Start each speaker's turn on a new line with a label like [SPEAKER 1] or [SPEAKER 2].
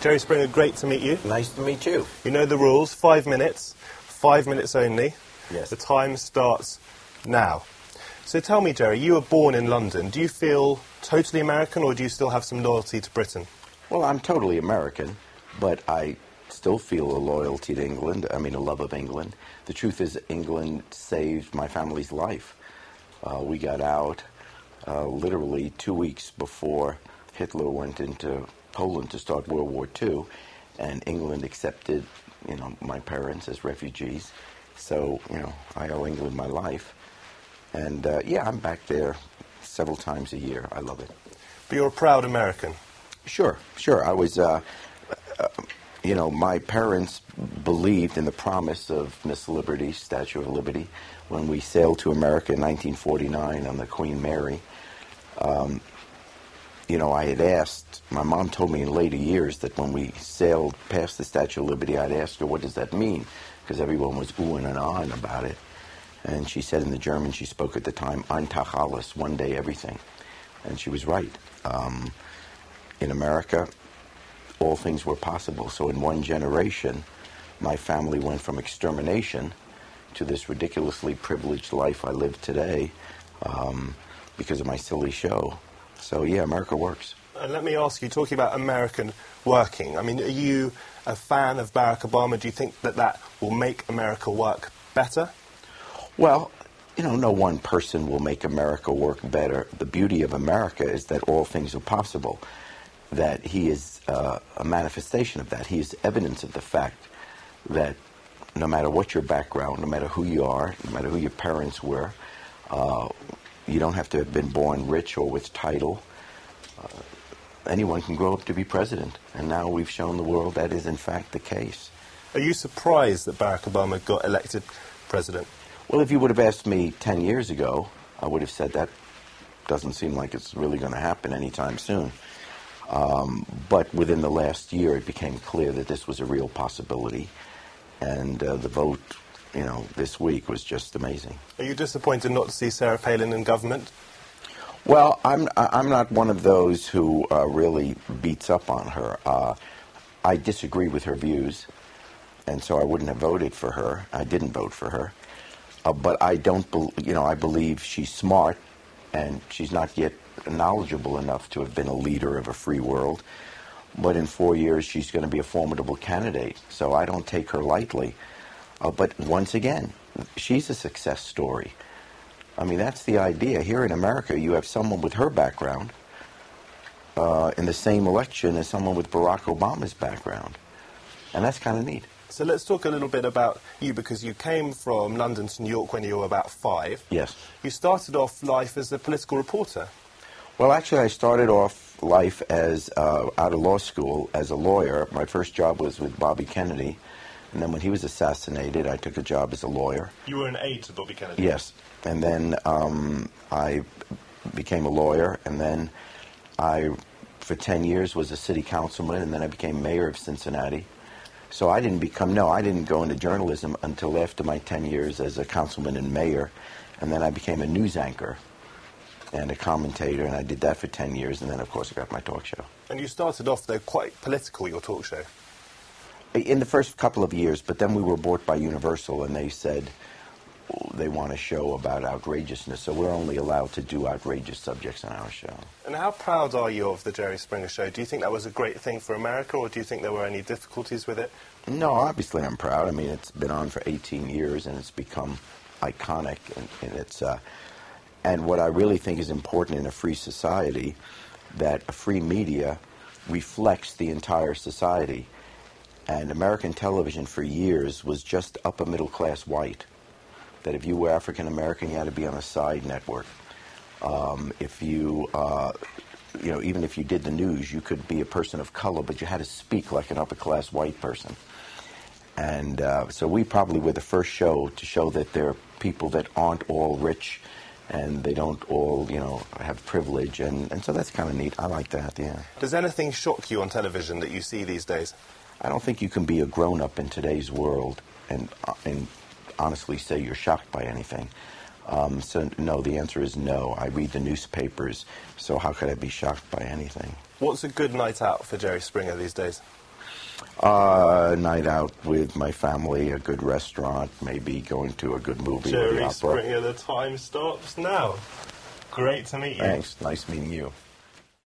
[SPEAKER 1] Jerry Springer, great to meet you.
[SPEAKER 2] Nice to meet you.
[SPEAKER 1] You know the rules, 5 minutes, 5 minutes only.
[SPEAKER 2] Yes.
[SPEAKER 1] The time starts now. So tell me, Jerry, you were born in London. Do you feel totally American, or do you still have some loyalty to Britain?
[SPEAKER 2] Well, I'm totally American, but I still feel a loyalty to England, a love of England. The truth is, England saved my family's life. We got out literally 2 weeks before Hitler went into Poland to start World War II, and England accepted, my parents as refugees. So, I owe England my life. And, yeah, I'm back there several times a year. I love it.
[SPEAKER 1] But you're a proud American.
[SPEAKER 2] Sure. I was, my parents believed in the promise of Miss Liberty, Statue of Liberty, when we sailed to America in 1949 on the Queen Mary. I had asked, my mom told me in later years that when we sailed past the Statue of Liberty, I'd asked her, what does that mean? Because everyone was oohing and ahhing about it. And she said in the German she spoke at the time, Ein Tag alles, one day everything. And she was right. In America, all things were possible. So in one generation, my family went from extermination to this ridiculously privileged life I live today because of my silly show. So, yeah, America works.
[SPEAKER 1] And let me ask you, talking about American working, are you a fan of Barack Obama? Do you think that will make America work better?
[SPEAKER 2] Well, no one person will make America work better. The beauty of America is that all things are possible, that he is a manifestation of that. He is evidence of the fact that no matter what your background, no matter who you are, no matter who your parents were, you don't have to have been born rich or with title. Anyone can grow up to be president. And now we've shown the world that is, in fact, the case.
[SPEAKER 1] Are you surprised that Barack Obama got elected president?
[SPEAKER 2] Well, if you would have asked me 10 years ago, I would have said that doesn't seem like it's really going to happen anytime soon. But within the last year, it became clear that this was a real possibility. And the vote, this week was just amazing.
[SPEAKER 1] Are you disappointed not to see Sarah Palin in government?
[SPEAKER 2] Well, I'm not one of those who really beats up on her. I disagree with her views, and so I wouldn't have voted for her. I didn't vote for her. But I don't, I believe she's smart, and she's not yet knowledgeable enough to have been a leader of a free world. But in 4 years, she's going to be a formidable candidate, so I don't take her lightly. But once again, she's a success story. That's the idea. Here in America, you have someone with her background in the same election as someone with Barack Obama's background. And that's kind of neat.
[SPEAKER 1] So let's talk a little bit about you, because you came from London to New York when you were about 5.
[SPEAKER 2] Yes.
[SPEAKER 1] You started off life as a political reporter.
[SPEAKER 2] Well, actually, I started off life as out of law school as a lawyer. My first job was with Bobby Kennedy. And then when he was assassinated, I took a job as a lawyer.
[SPEAKER 1] You were an aide to Bobby Kennedy?
[SPEAKER 2] Yes. And then I became a lawyer, and then for 10 years, was a city councilman, and then I became mayor of Cincinnati. So I didn't go into journalism until after my 10 years as a councilman and mayor, and then I became a news anchor and a commentator, and I did that for 10 years, and then, of course, I got my talk show.
[SPEAKER 1] And you started off, though, quite political, your talk show.
[SPEAKER 2] In the first couple of years, but then we were bought by Universal, and they said they want a show about outrageousness, so we're only allowed to do outrageous subjects on our show.
[SPEAKER 1] And how proud are you of the Jerry Springer Show? Do you think that was a great thing for America, or do you think there were any difficulties with it?
[SPEAKER 2] No, obviously I'm proud. It's been on for 18 years, and it's become iconic, and what I really think is important in a free society, that a free media reflects the entire society. And American television for years was just upper middle class white. That if you were African American, you had to be on a side network. If you, even if you did the news, you could be a person of color, but you had to speak like an upper class white person. And so we probably were the first show to show that there are people that aren't all rich, and they don't all, have privilege, and so that's kind of neat. I like that, yeah.
[SPEAKER 1] Does anything shock you on television that you see these days?
[SPEAKER 2] I don't think you can be a grown-up in today's world and honestly say you're shocked by anything. So, no, the answer is no. I read the newspapers, so how could I be shocked by anything?
[SPEAKER 1] What's a good night out for Jerry Springer these days?
[SPEAKER 2] A night out with my family, a good restaurant, maybe going to a good movie or the
[SPEAKER 1] Jerry
[SPEAKER 2] opera.
[SPEAKER 1] Springer, the time stops now. Great to meet you.
[SPEAKER 2] Thanks. Nice meeting you.